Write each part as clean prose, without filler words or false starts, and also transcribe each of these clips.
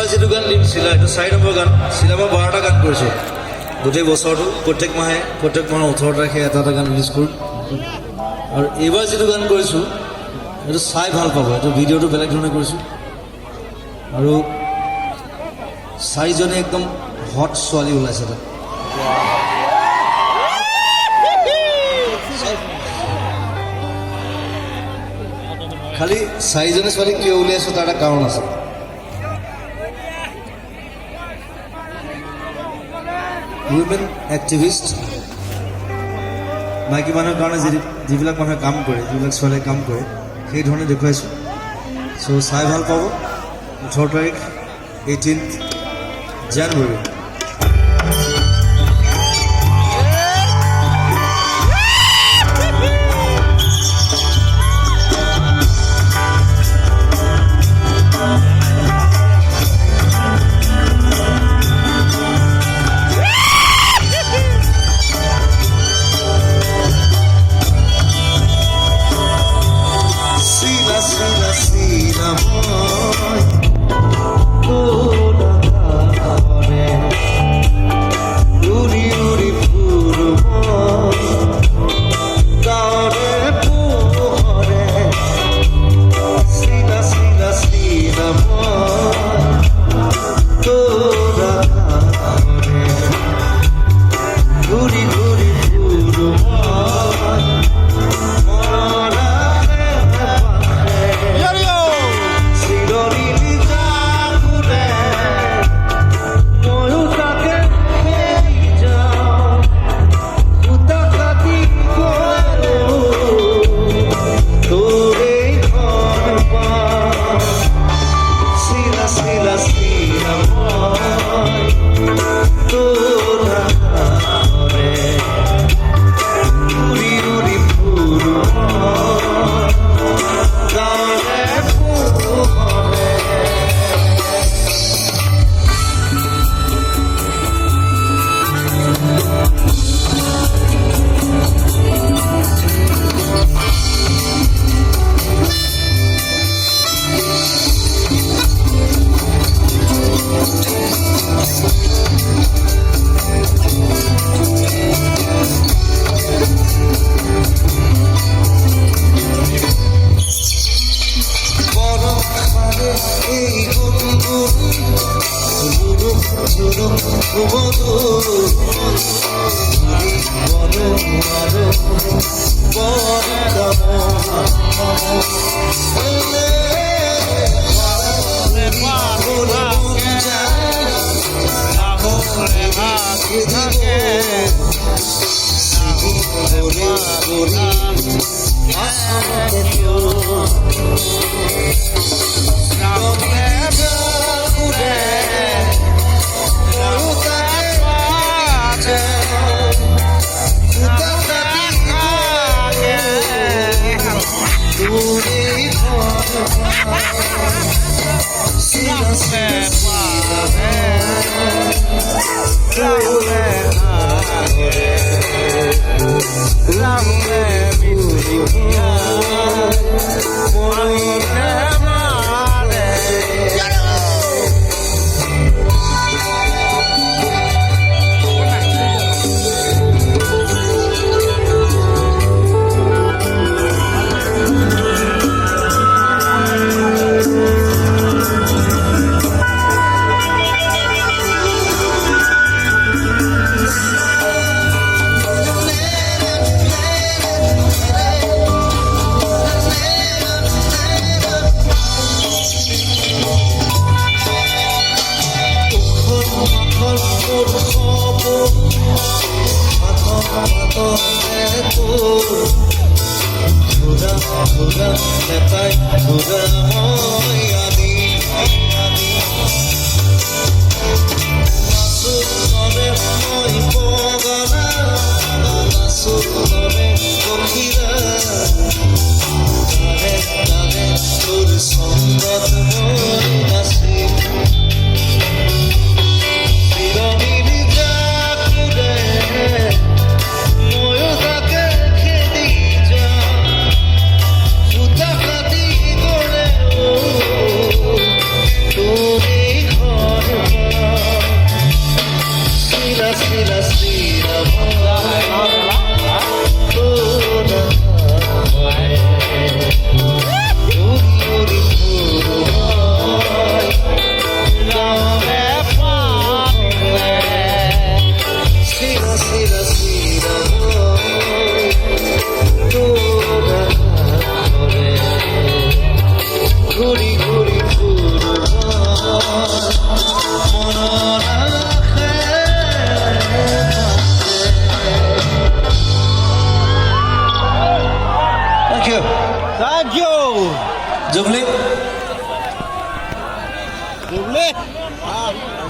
এইবাৰ যেটো গান দিম Sila এটা 4 নম্বৰ গান Sila মই 12টা গান কৰিছো গোটেই বছৰটো প্ৰত্যেক মাহে 18 তাৰিখে এটা গান ৰিলিজ কৰোঁ আৰু এইবাৰ যেটো গান কৰিছো এটা চাই ভাল পাব এটা ভিডিওটো বেলেগ ধৰণে কৰিছো আৰু চাৰিজনে একদম হট ছোৱালী ওলাইছে তাত খালি চাৰিজনে ছোৱালী কিয় উলিয়াইছো তাৰ এটা কাৰণ আছে women activist মাইকী মানুহৰ কাৰণে যিবিলাক মানুহে কাম কৰে যিবিলাক ছোৱালীয়ে কাম কৰে সেই ধৰণে দেখুৱাইছো সো চাই ভাল পাব 18 তাৰিখ 18th January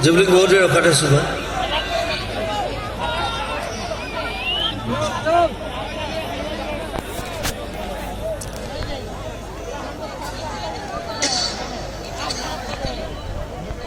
জুবলিক বহুতে ৰখাই থৈছোঁ মই